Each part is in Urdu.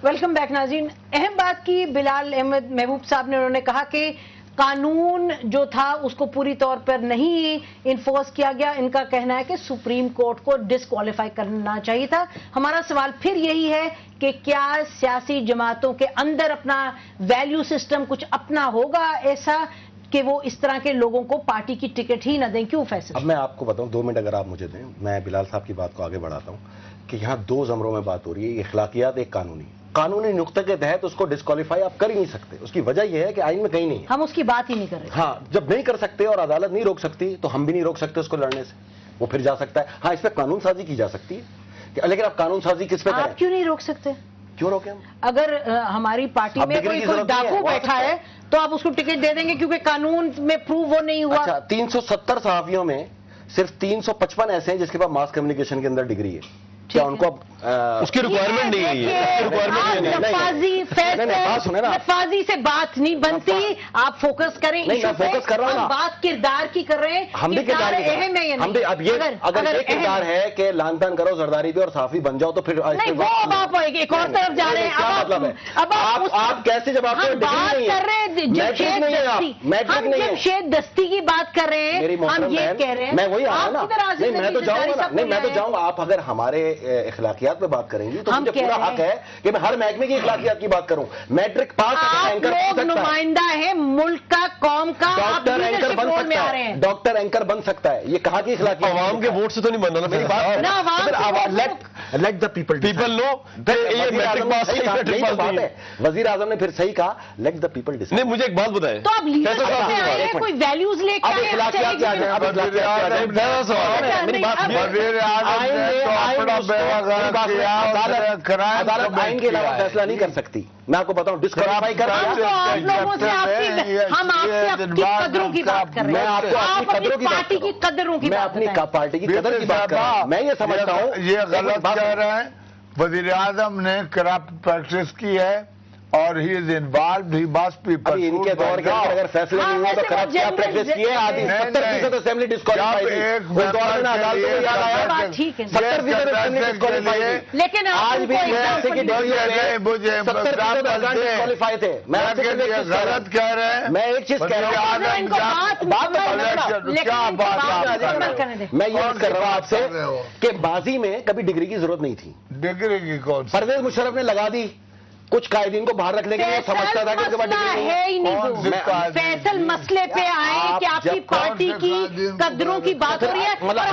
ویلکم بیک ناظرین. اہم بات کی بلال احمد محبوب صاحب نے, انہوں نے کہا کہ قانون جو تھا اس کو پوری طور پر نہیں انفورس کیا گیا. ان کا کہنا ہے کہ سپریم کورٹ کو ڈسکوالیفائی کرنا چاہیے تھا. ہمارا سوال پھر یہی ہے کہ کیا سیاسی جماعتوں کے اندر اپنا ویلیو سسٹم کچھ اپنا ہوگا ایسا کہ وہ اس طرح کے لوگوں کو پارٹی کی ٹکٹ ہی نہ دیں؟ کیوں فیصل؟ اب میں آپ کو بتاؤں 2 منٹ اگر آپ مجھے دیں, میں بلال صاحب کی بات کو آگے بڑھاتا ہوں کہ یہاں 2 زمروں میں بات ہو رہی ہے, اخلاقیات ایک قانونی نقطے کے تحت اس کو ڈسکوالیفائی آپ کر ہی نہیں سکتے. اس کی وجہ یہ ہے کہ آئین میں کہیں نہیں ہے. ہم اس کی بات ہی نہیں کر رہے. ہاں, جب نہیں کر سکتے اور عدالت نہیں روک سکتی تو ہم بھی نہیں روک سکتے اس کو لڑنے سے. وہ پھر جا سکتا ہے. ہاں, اس پہ قانون سازی کی جا سکتی ہے, لیکن آپ قانون سازی کس پہ کریں؟ آپ کیوں نہیں روک سکتے؟ کیوں روکیں ہم؟ اگر ہماری پارٹی میں کوئی ڈاکو بیٹھا ہے تو آپ اس کو ٹکٹ دے دیں گے کیونکہ قانون میں پروو وہ نہیں ہوا. اچھا, 370 صحافیوں میں صرف 355 ایسے ہیں جس کے پاس ماس کمیونیکیشن کے اندر ڈگری ہے. کیا ان کو اس کی ریکوائرمنٹ نہیں ہے؟ نفاذی سے بات نہیں بنتی. آپ فوکس کریں, فوکس کر رہا ہوں. بات کردار کی کر رہے ہیں. ہم بھی کردار اہم ہے. اب یہ اگر یہ کردار ہے کہ لان تان کرو زرداری پہ اور صحافی بن جاؤ تو پھر نہیں, وہ اب آپ ایک اور طرف جا رہے ہیں. کیا مطلب ہے؟ اب آپ کیسے, جب آپ کو بات کر رہے ہیں جمشید دستی کی بات کر رہے ہیں, ہم یہ کہہ رہے ہیں. میں وہی آ رہا نا, نہیں میں تو جاؤں گا, نہیں میں تو جاؤں گا. آپ اگر ہمارے اخلاقیات پہ بات کریں گی تو مجھے پورا حق ہے کہ میں ہر محکمے کی اخلاقیات کی بات کروں. میٹرک پاس لوگ نمائندہ ہے ملک کا, قوم کا. ڈاکٹر اینکر بن سکتا ہے, ڈاکٹر اینکر بن سکتا ہے. یہ کہا کہ اخلاقیات عوام کے ووٹ سے تو نہیں بننا نا. میری بات, لیٹ دا پیپل نو. وزیر اعظم نے پھر صحیح کہا, لیٹ دا پیپل ڈیسائیڈ. نہیں, مجھے ایک بات بتائیں, تو اب کوئی ویلیوز لے کے اخلاقیات کیا ہے؟ عدالت آئین کے علاوہ فیصلہ نہیں کر سکتی. میں آپ کو بتاؤں, ڈسکوالیفائی کر ہم آپ سے آپ کی قدروں کی بات کر رہے ہیں. آپ اپنی پارٹی کی قدروں کی بات, میں اپنی پارٹی کی قدر کی بات کر رہا ہوں. میں یہ سمجھتا ہوں یہ غلط کہہ رہے ہیں. وزیر اعظم نے کرپٹ پریکٹس کی ہے اور he is involved, he must be pursued. ان کے دور کے اندر اگر فیصلے نہیں ہوا تو کرپٹ کیا پریکٹس کی ہے؟ آدھی 70% اسمبلی ڈسکوالیفائی تھی. اس دور میں عدالتوں کو یاد آیا 70% اسمبلی ڈسکوالیفائی تھی. لیکن آج بھی ایسے کی ڈگری ہے 70% ڈسکوالیفائی تھے. میں غلط کہہ رہے ہیں. میں ایک چیز کہہ رہا ہوں, میں یہ کر رہا ہوں آپ سے کہ بازی میں کبھی ڈگری کی ضرورت نہیں تھی. ڈگری کی کون؟ پرویز مشرف نے لگا دی. کچھ قائدین کو باہر رکھنے کے لیے سمجھتا تھا کہ اس کے بعد ڈگری نہیں ہے. فیصل مسئلے پہ آئے کہ آپ کی پارٹی کی قدروں کی بات ہو رہی ہے. مطلب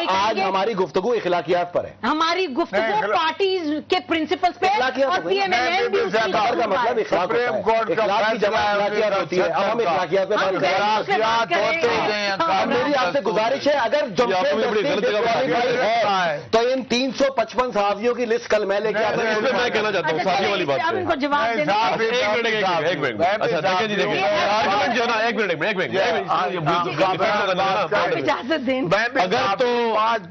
آج ہماری گفتگو اخلاقیات پر ہے. ہماری گفتگو پارٹیز کے پرنسپلز پہ, اور پی ایم ایل این بھی اس کی کا مطلب سپریم کورٹ کا اخلاقیات ہوتی ہے. اب ہم اخلاقیات پہ میری آپ سے گزارش ہے, اگر تو ان 355 صحافیوں کی لسٹ کل میں لے کے آتا ہوں. میں کہنا چاہتا ہوں صحافی والی بات ان کو جواب دینا. ایک منٹ. اچھا دیکھیں جی, دیکھیں آرگومنٹ جو ہے نا, ایک منٹ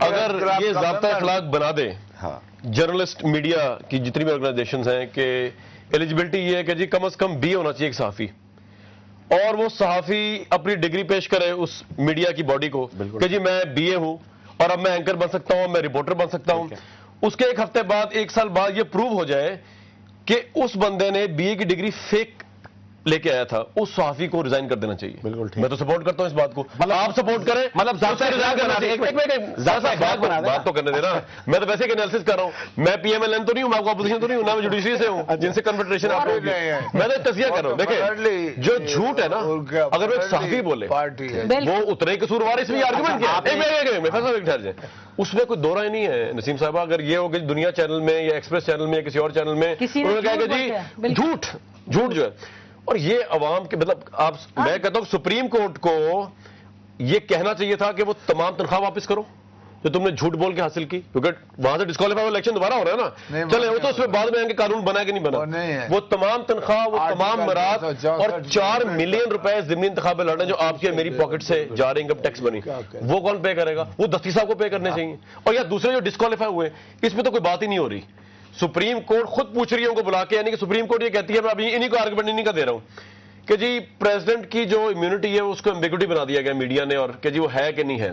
اگر یہ ضابطہ اخلاق بنا دے جرنلسٹ میڈیا کی جتنی بھی آرگنائزیشنز ہیں کہ ایلیجبلٹی یہ ہے کہ جی کم از کم بی ہونا چاہیے ایک صحافی, اور وہ صحافی اپنی ڈگری پیش کرے اس میڈیا کی باڈی کو کہ جی میں بی اے ہوں اور اب میں اینکر بن سکتا ہوں, میں رپورٹر بن سکتا ہوں. اس کے 1 ہفتے بعد 1 سال بعد یہ پروو ہو جائے کہ اس بندے نے بی اے کی ڈگری فیک لے کے آیا تھا, اس صحافی کو ریزائن کر دینا چاہیے. بالکل, میں تو سپورٹ کرتا ہوں اس بات کو. آپ سپورٹ کریں, مطلب بات تو کرنے دینا. میں تو ویسے ایک انالیسس کر رہا ہوں. میں پی ایم ایل این تو نہیں ہوں, میں اپوزیشن تو نہیں ہوں, نہ میں جوڈیشری سے ہوں جن سے کنفیڈریشن آپ کو. میں تو تجزیہ کر رہا ہوں. دیکھیں جو جھوٹ ہے نا, اگر وہ ایک صحافی بولے وہ اتنے قصوروار, اس میں آرگومنٹ کیا اس میں کوئی دو رائے نہیں ہے نسیم صاحبہ. اگر یہ ہو کہ دنیا چینل میں یا ایکسپریس چینل میں یا کسی اور چینل میں انہوں نے کہا کہ جی جھوٹ جو ہے, اور یہ عوام کے مطلب آپ, میں کہتا ہوں سپریم کورٹ کو یہ کہنا چاہیے تھا کہ وہ تمام تنخواہ واپس کرو جو تم نے جھوٹ بول کے حاصل کی, کیونکہ وہاں سے ڈسکوالیفائی الیکشن دوبارہ ہو رہا ہے نا. چلے وہ تو اس میں بعد میں قانون بنا کہ نہیں بنا, وہ تمام تنخواہ, وہ تمام مراد اور 4 ملین روپے ضمنی انتخاب لڑنے جو آپ کی میری پاکٹ سے جا رہے انکم ٹیکس بنی, وہ کون پے کرے گا؟ وہ دستی صاحب کو پے کرنے چاہیے. اور یا دوسرے جو ڈسکوالیفائی ہوئے اس میں تو کوئی بات ہی نہیں ہو رہی. سپریم کورٹ خود پوچھ رہی ہے ان کو بلا کے, یعنی کہ سپریم کورٹ یہ کہتی ہے, میں ابھی انہی کو آرگومنٹ انہی کا دے رہا ہوں کہ جی پریزیڈنٹ کی جو امیونٹی ہے اس کو ایمبیگوٹی بنا دیا گیا میڈیا نے, اور کہ جی وہ ہے کہ نہیں ہے.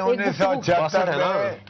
1976